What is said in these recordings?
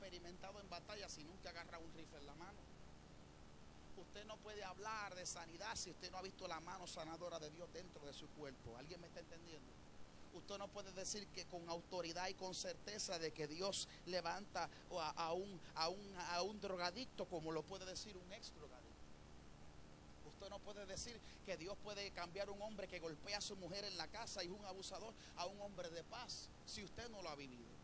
experimentado en batalla si nunca agarra un rifle en la mano. Usted no puede hablar de sanidad si usted no ha visto la mano sanadora de Dios dentro de su cuerpo. ¿Alguien me está entendiendo? Usted no puede decir que con autoridad y con certeza de que Dios levanta a un drogadicto como lo puede decir un ex drogadicto. Usted no puede decir que Dios puede cambiar un hombre que golpea a su mujer en la casa y es un abusador a un hombre de paz si usted no lo ha vivido.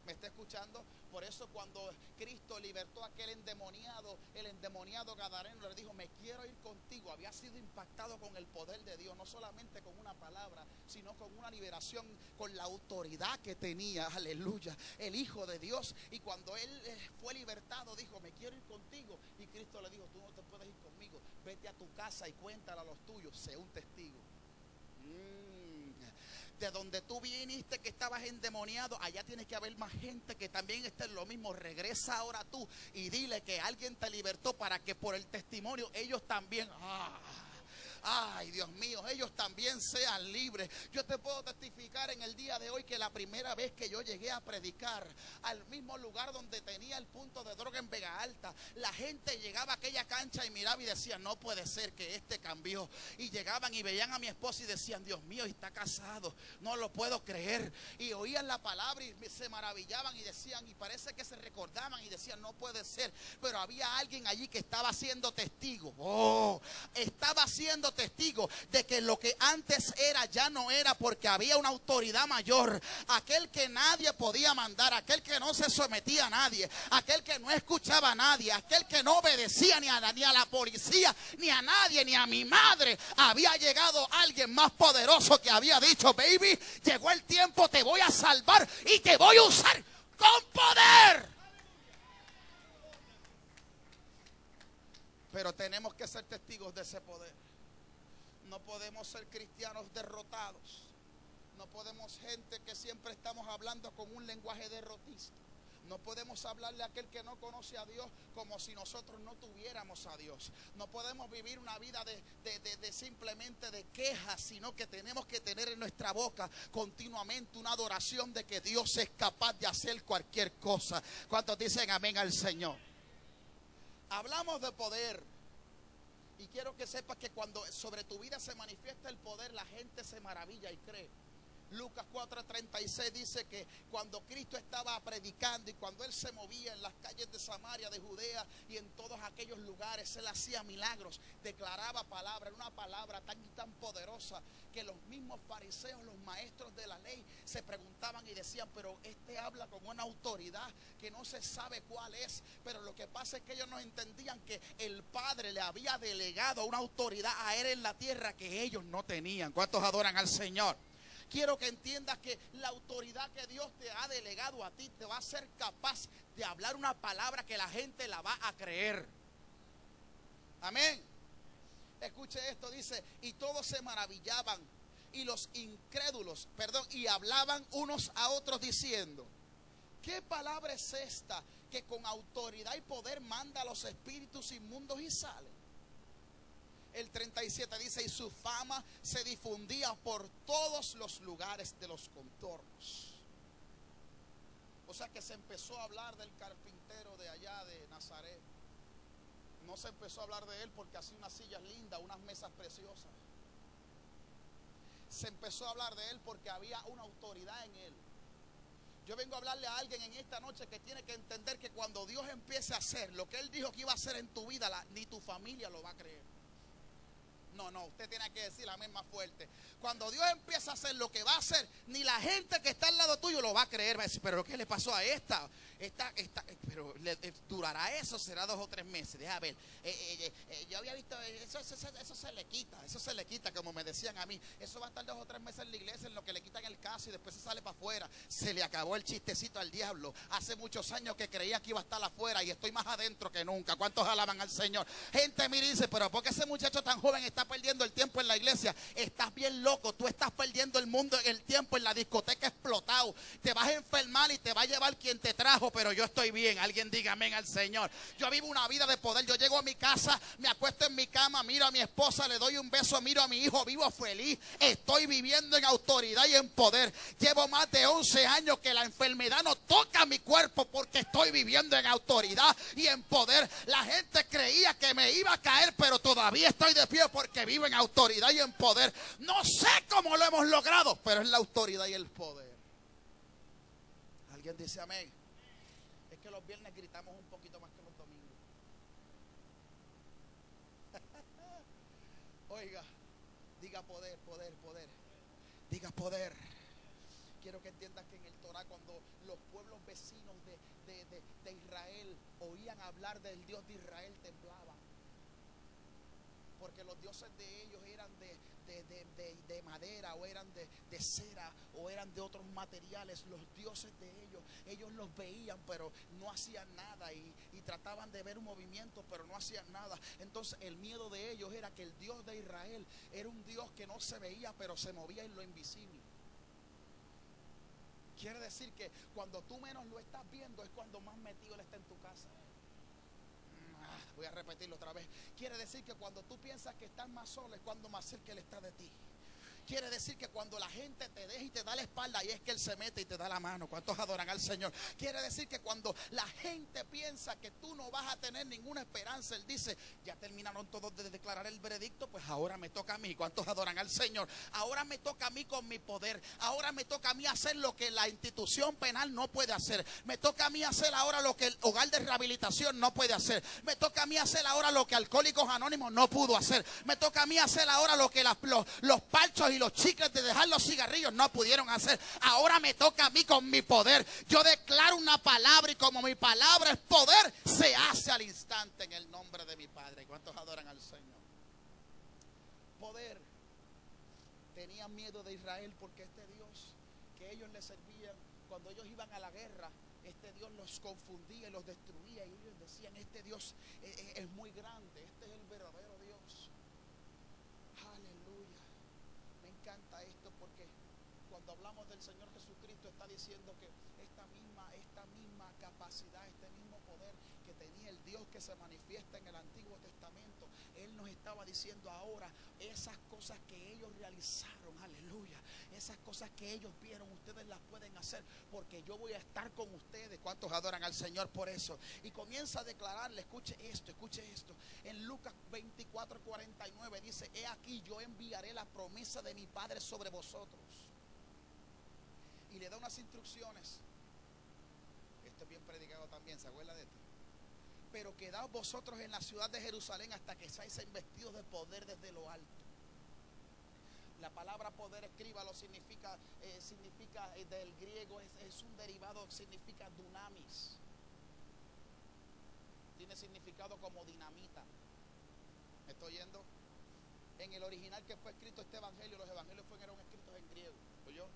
¿Me está escuchando? Por eso cuando Cristo libertó a aquel endemoniado, el endemoniado gadareno le dijo, me quiero ir contigo. Había sido impactado con el poder de Dios, no solamente con una palabra, sino con una liberación, con la autoridad que tenía, aleluya, el Hijo de Dios. Y cuando él fue libertado, dijo, me quiero ir contigo. Y Cristo le dijo, tú no te puedes ir conmigo, vete a tu casa y cuéntale a los tuyos, sé un testigo. De donde tú viniste que estabas endemoniado, allá tienes que haber más gente que también esté en lo mismo. Regresa ahora tú y dile que alguien te libertó para que por el testimonio ellos también... Ay, Dios mío, ellos también sean libres. Yo te puedo testificar en el día de hoy que la primera vez que yo llegué a predicar al mismo lugar donde tenía el punto de droga en Vega Alta, la gente llegaba a aquella cancha y miraba y decía, no puede ser que este cambió. Y llegaban y veían a mi esposa y decían, Dios mío, está casado, no lo puedo creer. Y oían la palabra y se maravillaban y decían, y parece que se recordaban y decían, no puede ser. Pero había alguien allí que estaba siendo testigo. Estaba siendo testigo de que lo que antes era ya no era, porque había una autoridad mayor, aquel que nadie podía mandar, aquel que no se sometía a nadie, aquel que no escuchaba a nadie, aquel que no obedecía ni a la policía, ni a nadie, ni a mi madre. Había llegado alguien más poderoso que había dicho, baby, llegó el tiempo, te voy a salvar y te voy a usar con poder. Pero tenemos que ser testigos de ese poder. No podemos ser cristianos derrotados. No podemos gente que siempre estamos hablando con un lenguaje derrotista. No podemos hablarle a aquel que no conoce a Dios como si nosotros no tuviéramos a Dios. No podemos vivir una vida de simplemente de quejas, sino que tenemos que tener en nuestra boca continuamente una adoración de que Dios es capaz de hacer cualquier cosa. ¿Cuántos dicen amén al Señor? Hablamos de poder. Y quiero que sepas que cuando sobre tu vida se manifiesta el poder, la gente se maravilla y cree. Lucas 4:36 dice que cuando Cristo estaba predicando y cuando Él se movía en las calles de Samaria, de Judea y en todos aquellos lugares, Él hacía milagros, declaraba palabra, una palabra tan y tan poderosa que los mismos fariseos, los maestros de la ley, se preguntaban y decían, pero este habla con una autoridad que no se sabe cuál es. Pero lo que pasa es que ellos no entendían que el Padre le había delegado una autoridad a Él en la tierra que ellos no tenían. ¿Cuántos adoran al Señor? Quiero que entiendas que la autoridad que Dios te ha delegado a ti te va a ser capaz de hablar una palabra que la gente la va a creer. Amén. Escuche esto, dice, y todos se maravillaban y los incrédulos, y hablaban unos a otros diciendo, ¿qué palabra es esta que con autoridad y poder manda a los espíritus inmundos y salen? El 37 dice, y su fama se difundía por todos los lugares de los contornos. O sea que se empezó a hablar del carpintero de allá de Nazaret. No se empezó a hablar de él porque hacía unas sillas lindas, unas mesas preciosas. Se empezó a hablar de él porque había una autoridad en él. Yo vengo a hablarle a alguien en esta noche que tiene que entender que cuando Dios empiece a hacer lo que Él dijo que iba a hacer en tu vida, ni tu familia lo va a creer. No, usted tiene que decir amén más fuerte. Cuando Dios empieza a hacer lo que va a hacer, ni la gente que está al lado tuyo lo va a creer. Va a decir, pero ¿qué le pasó a esta? Pero durará eso, será 2 o 3 meses. Deja ver. Yo había visto, eso se le quita, como me decían a mí. Eso va a estar 2 o 3 meses en la iglesia, en lo que le quitan el caso y después se sale para afuera. Se le acabó el chistecito al diablo. Hace muchos años que creía que iba a estar afuera y estoy más adentro que nunca. ¿Cuántos alaban al Señor? Gente mira y dice, pero ¿por qué ese muchacho tan joven está perdiendo el tiempo en la iglesia. Estás bien loco. Tú estás perdiendo el mundo, el tiempo en la discoteca explotado. Te vas a enfermar y te va a llevar quien te trajo, pero yo estoy bien. Alguien diga amén al Señor. Yo vivo una vida de poder. Yo llego a mi casa, me acuesto en mi cama, miro a mi esposa, le doy un beso, miro a mi hijo, vivo feliz. Estoy viviendo en autoridad y en poder. Llevo más de 11 años que la enfermedad no toca mi cuerpo porque estoy viviendo en autoridad y en poder. La gente creía que me iba a caer, pero todavía estoy de pie porque vivo en autoridad y en poder. No sé cómo lo hemos logrado, pero es la autoridad y el poder. ¿Alguien dice amén? Es que los viernes gritamos un poquito más que los domingos. Oiga, diga poder, poder, poder. Diga poder. Quiero que entiendas que en el Torah, cuando los pueblos vecinos de Israel oían hablar del Dios de Israel, temblaban. Porque los dioses de ellos eran de madera, o eran de cera, o eran de otros materiales. Los dioses de ellos los veían, pero no hacían nada, y trataban de ver un movimiento, pero no hacían nada. Entonces el miedo de ellos era que el Dios de Israel era un Dios que no se veía, pero se movía en lo invisible. Quiere decir que cuando tú menos lo estás viendo es cuando más metido Él está en tu casa. Voy a repetirlo otra vez. Quiere decir que cuando tú piensas que estás más solo es cuando más cerca Él está de ti. Quiere decir que cuando la gente te deja y te da la espalda, ahí es que Él se mete y te da la mano. ¿Cuántos adoran al Señor? Quiere decir que cuando la gente piensa que tú no vas a tener ninguna esperanza, Él dice, ya terminaron todos de declarar el veredicto, pues ahora me toca a mí. ¿Cuántos adoran al Señor? Ahora me toca a mí con mi poder. Ahora me toca a mí hacer lo que la institución penal no puede hacer. Me toca a mí hacer ahora lo que el hogar de rehabilitación no puede hacer. Me toca a mí hacer ahora lo que Alcohólicos Anónimos no pudo hacer. Me toca a mí hacer ahora lo que los parchos y los chicles de dejar los cigarrillos no pudieron hacer. Ahora me toca a mí con mi poder. Yo declaro una palabra, y como mi palabra es poder, se hace al instante en el nombre de mi Padre. ¿Cuántos adoran al Señor? Poder. Tenían miedo de Israel porque este Dios que ellos le servían, cuando ellos iban a la guerra, este Dios los confundía y los destruía, y ellos decían, este Dios es muy grande, este es el verdadero Dios. Aleluya. Me encanta esto, porque cuando hablamos del Señor Jesucristo está diciendo que esta misma capacidad, este mismo poder que tenía el Dios que se manifiesta en el Antiguo Testamento, Él nos estaba diciendo ahora, esas cosas que ellos realizaron, aleluya, esas cosas que ellos vieron, ustedes las pueden hacer, porque yo voy a estar con ustedes. ¿Cuántos adoran al Señor por eso? Y comienza a declararle, escuche esto. En Lucas 24:49 dice, he aquí yo enviaré la promesa de mi Padre sobre vosotros. Y le da unas instrucciones. Esto es bien predicado también, ¿se acuerda de esto? Pero quedaos vosotros en la ciudad de Jerusalén hasta que seáis investidos de poder desde lo alto. La palabra poder, escríbalo, significa del griego, es un derivado, significa dunamis. Tiene significado como dinamita. ¿Me estoy oyendo? En el original que fue escrito este evangelio, los evangelios fueron escritos en griego. ¿Oyó?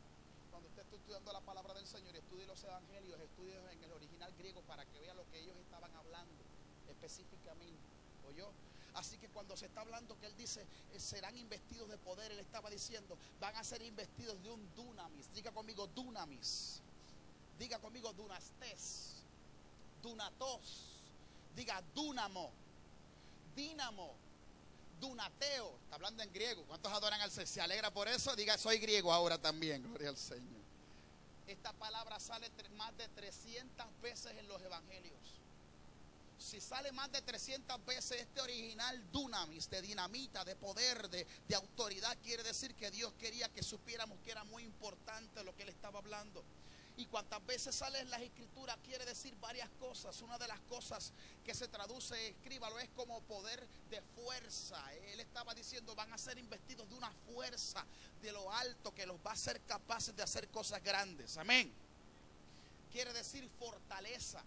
Cuando usted está estudiando la palabra del Señor, estudie los evangelios, estudie en el original griego para que vea lo que ellos estaban hablando específicamente. ¿Oyó? Así que cuando se está hablando que Él dice, serán investidos de poder, Él estaba diciendo, van a ser investidos de un dunamis. Diga conmigo dunamis. Diga conmigo dunastes. Dunatos. Diga dúnamo. Dínamo. Dunateo. Está hablando en griego. ¿Cuántos adoran al Señor? ¿Se alegra por eso? Diga, soy griego ahora también. Gloria al Señor. Esta palabra sale más de 300 veces en los evangelios. Si sale más de 300 veces este original dunamis, de dinamita, de poder, de autoridad, quiere decir que Dios quería que supiéramos que era muy importante lo que Él estaba hablando. Y cuantas veces sale en las escrituras quiere decir varias cosas. Una de las cosas que se traduce, escríbalo, es como poder de fuerza. Él estaba diciendo, van a ser investidos de una fuerza de lo alto que los va a hacer capaces de hacer cosas grandes. Amén. Quiere decir fortaleza.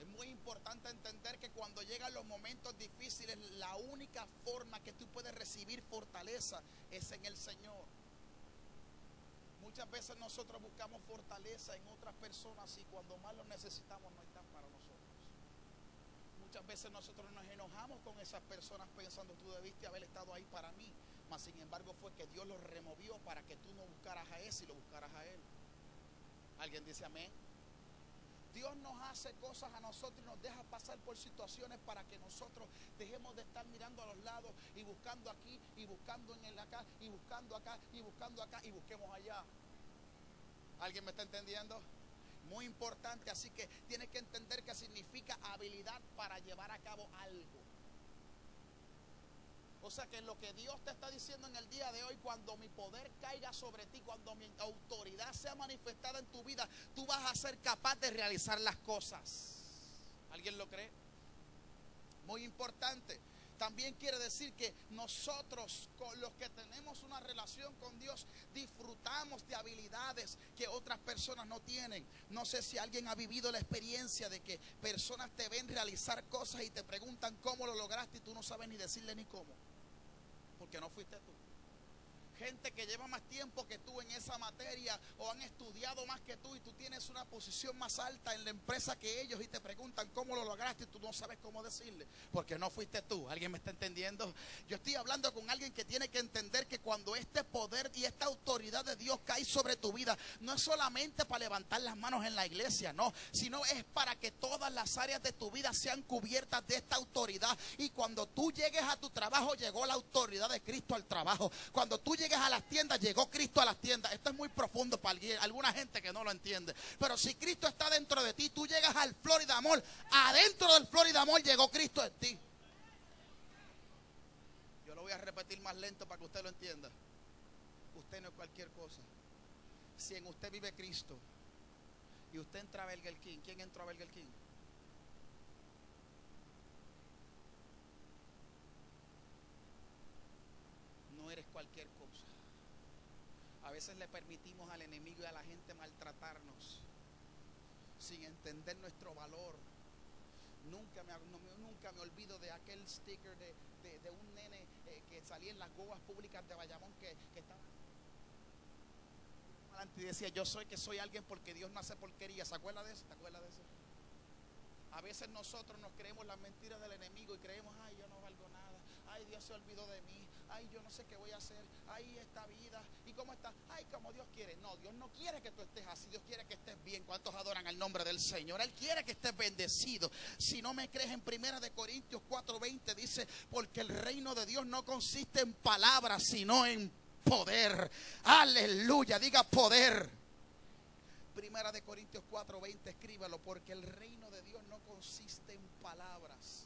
Es muy importante entender que cuando llegan los momentos difíciles, la única forma que tú puedes recibir fortaleza es en el Señor. Muchas veces nosotros buscamos fortaleza en otras personas, y cuando más lo necesitamos no están para nosotros. Muchas veces nosotros nos enojamos con esas personas pensando, tú debiste haber estado ahí para mí. Mas sin embargo fue que Dios lo removió para que tú no buscaras a ese y lo buscaras a él. ¿Alguien dice amén? Dios nos hace cosas a nosotros y nos deja pasar por situaciones para que nosotros dejemos de estar mirando a los lados y buscando aquí y buscando en el acá y buscando acá y buscando acá y busquemos allá. ¿Alguien me está entendiendo? Muy importante, así que tienes que entender que significa habilidad para llevar a cabo algo. O sea que lo que Dios te está diciendo en el día de hoy, cuando mi poder caiga sobre ti, cuando mi autoridad sea manifestada en tu vida, tú vas a ser capaz de realizar las cosas. ¿Alguien lo cree? Muy importante. También quiere decir que nosotros, con los que tenemos una relación con Dios, disfrutamos de habilidades que otras personas no tienen. No sé si alguien ha vivido la experiencia de que personas te ven realizar cosas y te preguntan cómo lo lograste y tú no sabes ni decirle ni cómo, porque no fuiste tú. Gente que lleva más tiempo que tú en esa materia o han estudiado más que tú y tú tienes una posición más alta en la empresa que ellos y te preguntan cómo lo lograste y tú no sabes cómo decirle, porque no fuiste tú. ¿Alguien me está entendiendo? Yo estoy hablando con alguien que tiene que entender que cuando este poder y esta autoridad de Dios cae sobre tu vida, no es solamente para levantar las manos en la iglesia, no, sino es para que todas las áreas de tu vida sean cubiertas de esta autoridad. Y cuando tú llegues a tu trabajo, llegó la autoridad de Cristo al trabajo. Cuando tú llegues a las tiendas, llegó Cristo a las tiendas. Esto es muy profundo para alguna gente que no lo entiende, pero si Cristo está dentro de ti, tú llegas al Florida Mall, adentro del Florida Mall llegó Cristo en ti. Yo lo voy a repetir más lento para que usted lo entienda. Usted no es cualquier cosa. Si en usted vive Cristo y usted entra a Burger King, ¿quién entró a Burger King? No eres cualquier cosa. A veces le permitimos al enemigo y a la gente maltratarnos sin entender nuestro valor. Nunca me olvido de aquel sticker de un nene que salía en las guaguas públicas de Bayamón que estaba adelante y decía, yo soy alguien porque Dios no hace porquería. ¿Se acuerda de eso? ¿Te acuerdas de eso? A veces nosotros nos creemos las mentiras del enemigo y creemos, ay, yo no valgo nada, ay, Dios se olvidó de mí, ay, yo no sé qué voy a hacer, ay, esta vida, ¿y cómo está? Ay, como Dios quiere. No, Dios no quiere que tú estés así, Dios quiere que estés bien. ¿Cuántos adoran el nombre del Señor? Él quiere que estés bendecido. Si no me crees, en 1 Corintios 4:20 dice, porque el reino de Dios no consiste en palabras, sino en poder. Aleluya, diga poder. 1 Corintios 4:20, escríbalo, porque el reino de Dios no consiste en palabras,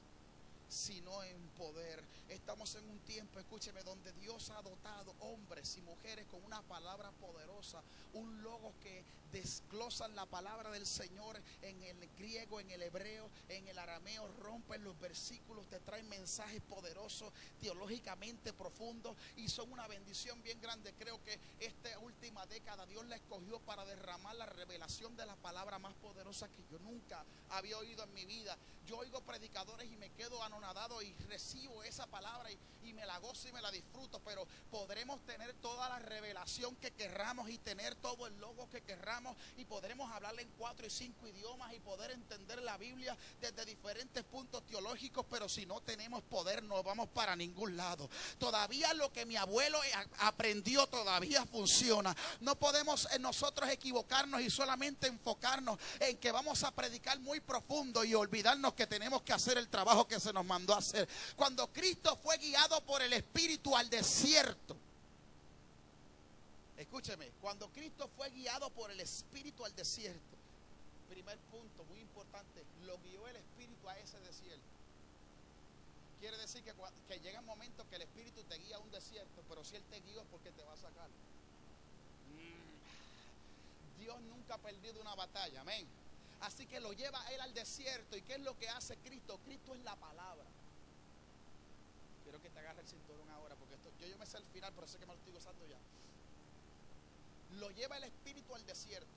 sino en poder. Estamos en un tiempo, escúcheme, donde Dios ha dotado hombres y mujeres con una palabra poderosa, un logo que desglosan la palabra del Señor en el griego, en el hebreo, en el arameo, rompen los versículos, te traen mensajes poderosos, teológicamente profundos, y son una bendición bien grande. Creo que esta última década Dios la escogió para derramar la revelación de la palabra más poderosa que yo nunca había oído en mi vida. Yo oigo predicadores y me quedo anonadado y recibo esa palabra y me la gozo y me la disfruto, pero podremos tener toda la revelación que querramos y tener todo el logo que querramos y podremos hablarle en 4 y 5 idiomas y poder entender la Biblia desde diferentes puntos teológicos, pero si no tenemos poder no vamos para ningún lado. Todavía lo que mi abuelo aprendió todavía funciona. No podemos nosotros equivocarnos y solamente enfocarnos en que vamos a predicar muy profundo y olvidarnos que tenemos que hacer el trabajo que se nos mandó a hacer. Cuando Cristo fue guiado por el Espíritu al desierto, escúcheme, cuando Cristo fue guiado por el Espíritu al desierto, primer punto muy importante, lo guió el Espíritu a ese desierto. Quiere decir que llega un momento que el Espíritu te guía a un desierto, pero si Él te guió es porque te va a sacar. Dios nunca ha perdido una batalla, amén. Así que lo lleva a Él al desierto. ¿Y qué es lo que hace Cristo? Cristo es la palabra. Quiero que te agarre el cinturón ahora, porque yo me sé el final, pero sé que me lo estoy gozando ya. Lo lleva el Espíritu al desierto.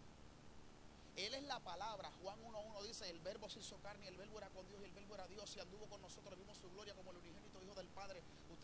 Él es la palabra. Juan 1:1 dice, el verbo se hizo carne y el verbo era con Dios y el verbo era Dios y anduvo con nosotros, vimos su gloria como el unigénito Hijo del Padre. Usted